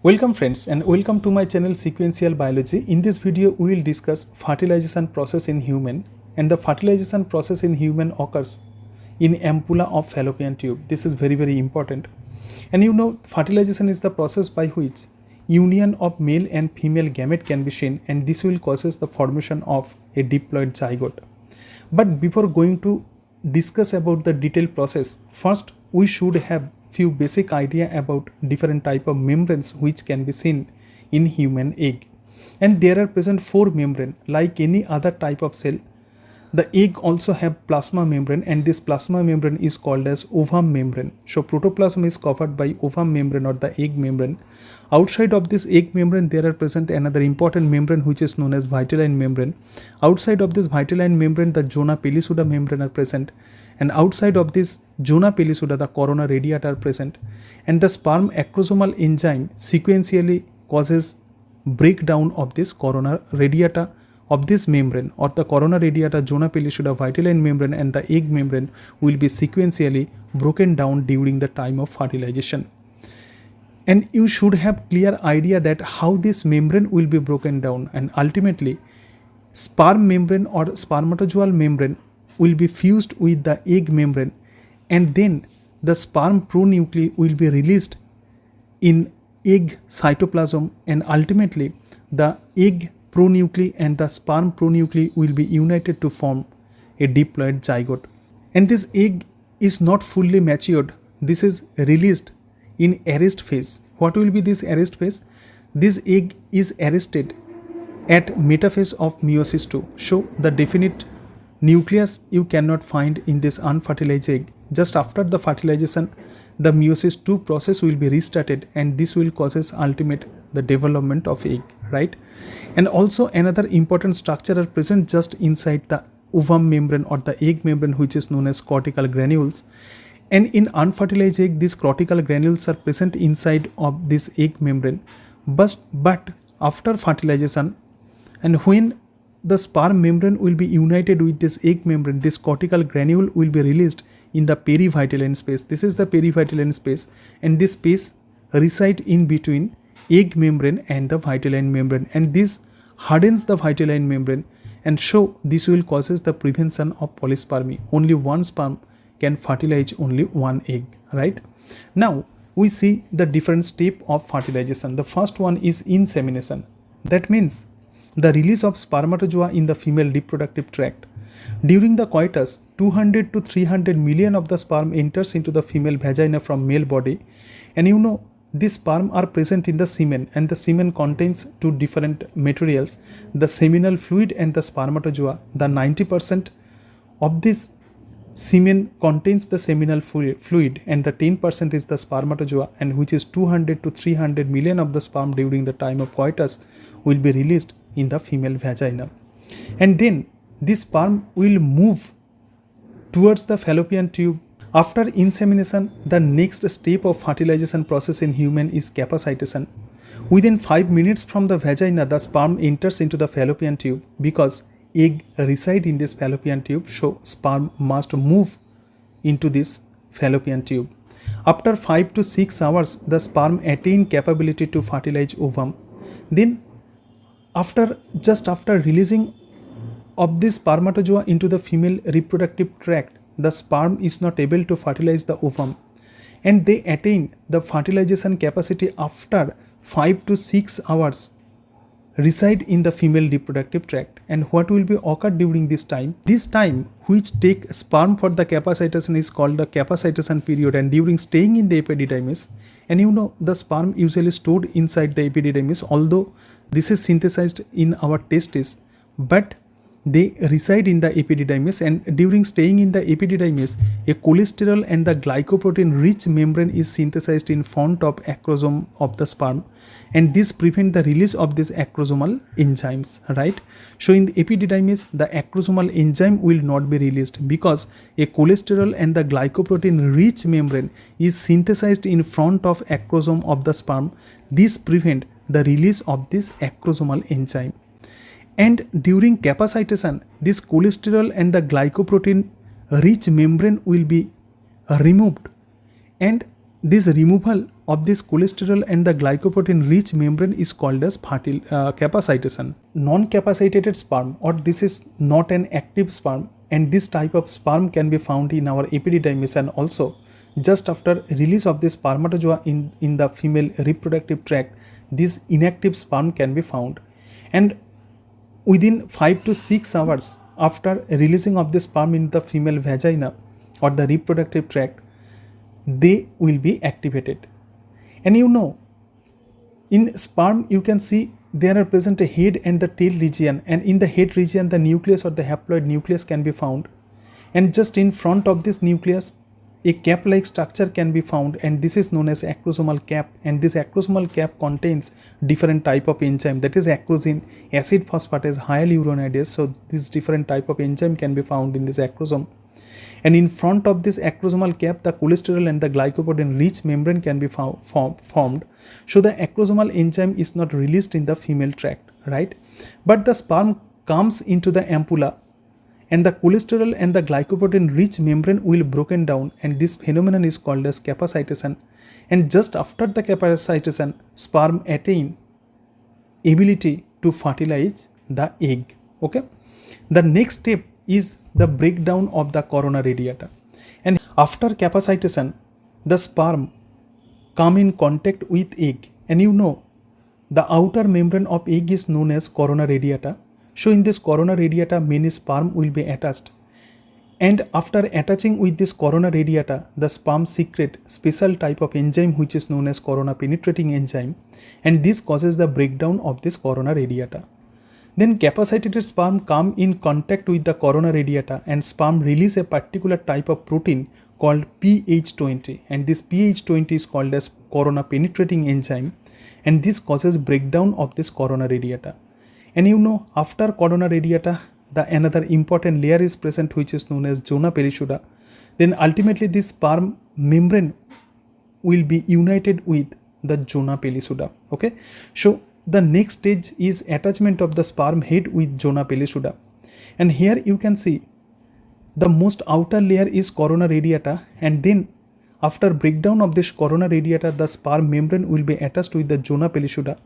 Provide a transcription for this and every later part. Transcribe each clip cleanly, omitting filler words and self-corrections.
Welcome friends and welcome to my channel Sequential Biology. In this video we will discuss fertilization process in human, and the fertilization process in human occurs in ampulla of fallopian tube. This is very important. And fertilization is the process by which union of male and female gamete can be seen, and this will causes the formation of a diploid zygote. But before going to discuss about the detailed process, first we should have few basic idea about different type of membranes which can be seen in human egg. And there are present four membrane. Like any other type of cell, the egg also have plasma membrane, and this plasma membrane is called as ovum membrane. So protoplasm is covered by ovum membrane or the egg membrane. Outside of this egg membrane there are present another important membrane which is known as vitelline membrane. Outside of this vitelline membrane the zona pellucida membrane are present, and outside of this zona pellucida the corona radiata are present. And the sperm acrosomal enzyme sequentially causes breakdown of this corona radiata of this membrane, or the corona radiata, zona pellucida, vitelline membrane and the egg membrane will be sequentially broken down during the time of fertilization. And you should have clear idea that how this membrane will be broken down, and ultimately sperm membrane or spermatozoal membrane will be fused with the egg membrane, and then the sperm pronuclei will be released in egg cytoplasm, and ultimately the egg pronuclei and the sperm pronuclei will be united to form a diploid zygote. And this egg is not fully matured. This is released in arrest phase. What will be this arrest phase? This egg is arrested at metaphase of meiosis II. So the definite nucleus you cannot find in this unfertilized egg. Just after the fertilization, the meiosis II process will be restarted, and this will causes ultimate the development of egg, right? And also another important structure are present just inside the ovum membrane or the egg membrane, which is known as cortical granules. And in unfertilized egg, these cortical granules are present inside of this egg membrane. But after fertilization, and when the sperm membrane will be united with this egg membrane, this cortical granule will be released in the perivitelline space. This is the perivitelline space, and this space reside in between egg membrane and the vitelline membrane, and this hardens the vitelline membrane, and so this will causes the prevention of polyspermy. Only one sperm can fertilize only one egg, right? Now we see the different step of fertilization. The first one is insemination. That means the release of spermatozoa in the female reproductive tract. During the coitus, 200 to 300 million of the sperm enters into the female vagina from male body, and these sperm are present in the semen, and the semen contains two different materials, the seminal fluid and the spermatozoa. The 90% of this semen contains the seminal fluid, and the 10% is the spermatozoa, and which is 200 to 300 million of the sperm during the time of coitus will be released in the female vagina. And then this sperm will move towards the fallopian tube. After insemination, the next step of fertilization process in human is capacitation. Within 5 minutes from the vagina, the sperm enters into the fallopian tube because egg reside in this fallopian tube, so sperm must move into this fallopian tube. After 5 to 6 hours, the sperm attain capability to fertilize ovum. Then after releasing of this spermatozoa into the female reproductive tract, the sperm is not able to fertilize the ovum, and they attain the fertilization capacity after 5 to 6 hours reside in the female reproductive tract. And what will be occurred during this time? This time which take sperm for the capacitation is called the capacitation period, and during staying in the epididymis, and the sperm usually stored inside the epididymis, although this is synthesized in our testes, but they reside in the epididymis, and during staying in the epididymis, a cholesterol and the glycoprotein rich membrane is synthesized in front of acrosome of the sperm, and this prevent the release of these acrosomal enzymes, right? So in the epididymis, the acrosomal enzyme will not be released because a cholesterol and the glycoprotein rich membrane is synthesized in front of acrosome of the sperm. This prevent the release of this acrosomal enzyme. And during capacitation, this cholesterol and the glycoprotein rich membrane will be removed, and this removal of this cholesterol and the glycoprotein rich membrane is called as capacitation. Non-capacitated sperm, or this is not an active sperm, and this type of sperm can be found in our epididymis, and also just after release of this spermatozoa in the female reproductive tract, this inactive sperm can be found, and within 5 to 6 hours after releasing of the sperm in the female vagina or the reproductive tract, they will be activated. And you know, in sperm you can see there are present a head and the tail region, and in the head region the nucleus or the haploid nucleus can be found, and just in front of this nucleus a cap like structure can be found, and this is known as acrosomal cap, and this acrosomal cap contains different type of enzyme, that is acrosin, acid phosphatase, hyaluronidase. So this different type of enzyme can be found in this acrosome, and in front of this acrosomal cap the cholesterol and the glycoprotein rich membrane can be formed. So the acrosomal enzyme is not released in the female tract, right? But the sperm comes into the ampulla, and the cholesterol and the glycoprotein rich membrane will broken down, and this phenomenon is called as capacitation. And just after the capacitation, sperm attain ability to fertilize the egg. Okay, the next step is the breakdown of the corona radiata, and after capacitation the sperm come in contact with egg, and you know the outer membrane of egg is known as corona radiata. So in this corona radiata many sperm will be attached, and after attaching with this corona radiata the sperm secrete special type of enzyme which is known as corona penetrating enzyme, and this causes the breakdown of this corona radiata. Then capacitated sperm come in contact with the corona radiata, and sperm release a particular type of protein called PH20, and this PH20 is called as corona penetrating enzyme, and this causes breakdown of this corona radiata. And you know, after corona radiata the another important layer is present which is known as zona pellucida. Then ultimately this sperm membrane will be united with the zona pellucida. Okay, so the next stage is attachment of the sperm head with zona pellucida, and here you can see the most outer layer is corona radiata, and then after breakdown of this corona radiata the sperm membrane will be attached with the zona pellucida.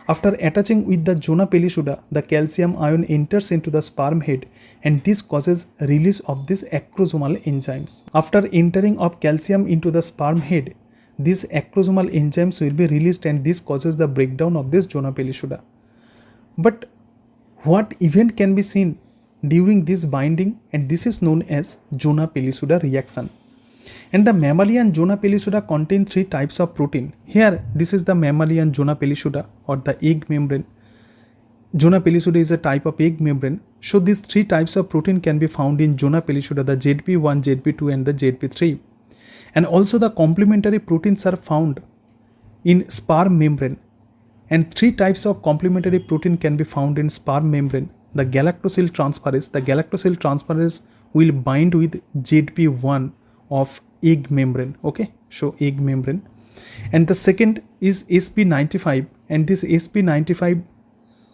After attaching with the zona pellucida the calcium ion enters into the sperm head, and this causes release of these acrosomal enzymes. After entering of calcium into the sperm head, these acrosomal enzymes will be released, and this causes the breakdown of this zona pellucida. But what event can be seen during this binding, and this is known as zona pellucida reaction. And the mammalian zona pellucida contain 3 types of protein. Here this is the mammalian zona pellucida or the egg membrane. Zona pellucida is a type of egg membrane. So these 3 types of protein can be found in zona pellucida, the ZP1, ZP2 and the ZP3. And also the complementary proteins are found in sperm membrane, and 3 types of complementary protein can be found in sperm membrane. The galactosyl transferase will bind with ZP1 of egg membrane. Okay, so egg membrane. And the second is sp95, and this sp95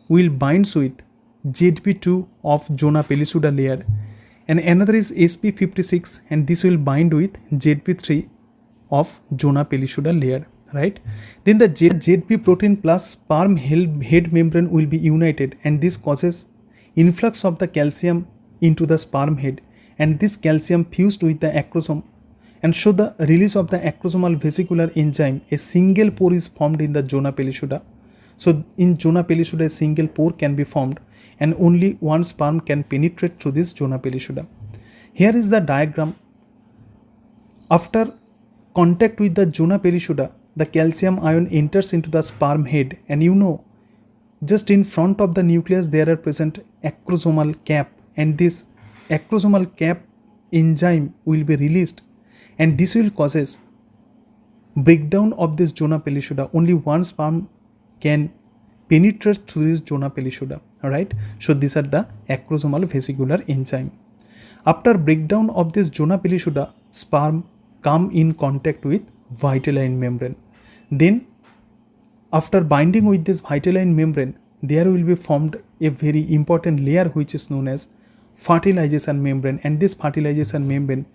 will binds with ZP2 of zona pellucida layer, and another is sp56, and this will bind with ZP3 of zona pellucida layer, right? Then the ZP protein plus sperm head membrane will be united, and this causes influx of the calcium into the sperm head, and this calcium fused with the acrosome and show the release of the acrosomal vesicular enzyme. A single pore is formed in the zona pellucida. So in zona pellucida a single pore can be formed, and only one sperm can penetrate through this zona pellucida. Here is the diagram. After contact with the zona pellucida, the calcium ion enters into the sperm head, and you know, just in front of the nucleus there are present acrosomal cap, and this acrosomal cap enzyme will be released, and this will causes breakdown of this zona pellucida. Only one sperm can penetrate through this zona pellucida. Alright, so these are the acrosomal vesicular enzyme. After breakdown of this zona pellucida, sperm come in contact with vitelline membrane. Then after binding with this vitelline membrane, there will be formed a very important layer which is known as fertilization membrane, and this fertilization membrane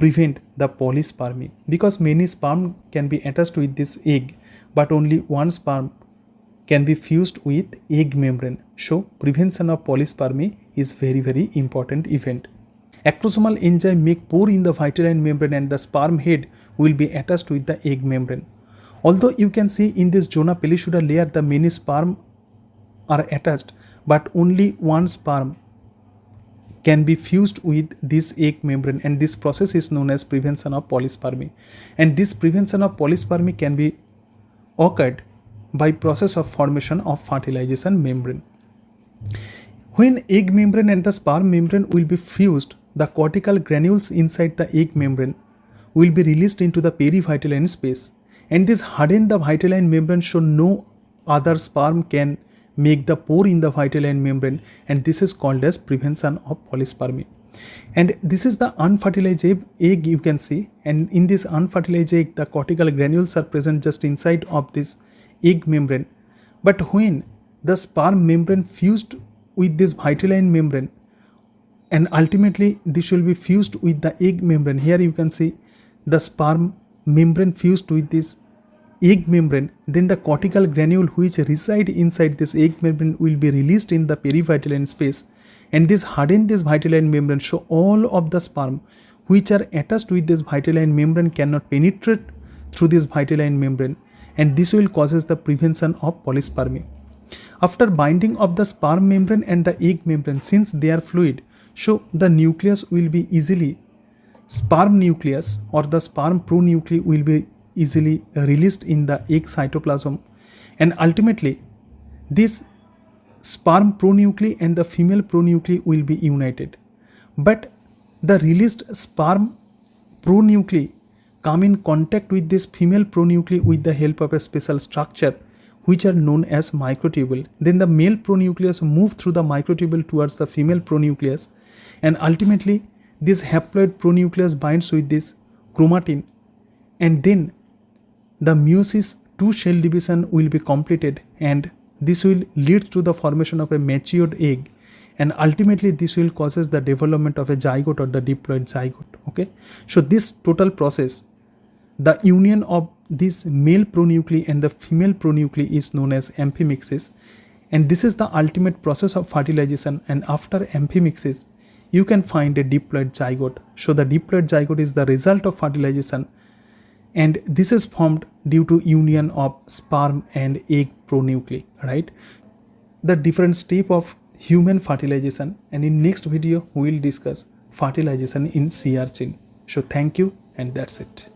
prevent the polyspermy, because many sperm can be attached with this egg, but only one sperm can be fused with egg membrane. So prevention of polyspermy is very important event. Acrosomal enzyme make pore in the vitelline membrane and the sperm head will be attached with the egg membrane. Although you can see in this zona pellucida layer the many sperm are attached, but only one sperm can be fused with this egg membrane, and this process is known as prevention of polyspermy. And this prevention of polyspermy can be occurred by process of formation of fertilization membrane. When egg membrane and the sperm membrane will be fused, the cortical granules inside the egg membrane will be released into the perivitelline space, and this harden the vitelline membrane so no other sperm can make the pore in the vitelline membrane, and this is called as prevention of polyspermy. And this is the unfertilized egg you can see, and in this unfertilized egg the cortical granules are present just inside of this egg membrane. But when the sperm membrane fused with this vitelline membrane, and ultimately this will be fused with the egg membrane, here you can see the sperm membrane fused with this egg membrane, then the cortical granule which reside inside this egg membrane will be released in the perivitelline space, and this harden this vitelline membrane so all of the sperm which are attached with this vitelline membrane cannot penetrate through this vitelline membrane, and this will causes the prevention of polyspermy. After binding of the sperm membrane and the egg membrane, since they are fluid, so the nucleus will be easily, sperm nucleus or the sperm pronuclei will be easily released in the egg cytoplasm, and ultimately this sperm pronuclei and the female pronuclei will be united. But the released sperm pronuclei come in contact with this female pronuclei with the help of a special structure which are known as microtubule. Then the male pronucleus move through the microtubule towards the female pronucleus, and ultimately this haploid pronucleus binds with this chromatin, and then the meiosis II cell division will be completed, and this will lead to the formation of a matured egg, and ultimately this will causes the development of a zygote or the diploid zygote. Okay, so this total process, the union of this male pronuclei and the female pronuclei is known as amphimixis, and this is the ultimate process of fertilization. And after amphimixis you can find a diploid zygote. So the diploid zygote is the result of fertilization, and this is formed due to union of sperm and egg pronuclei, right? The different step of human fertilization, and in next video we will discuss fertilization in sea urchin. So thank you, and that's it.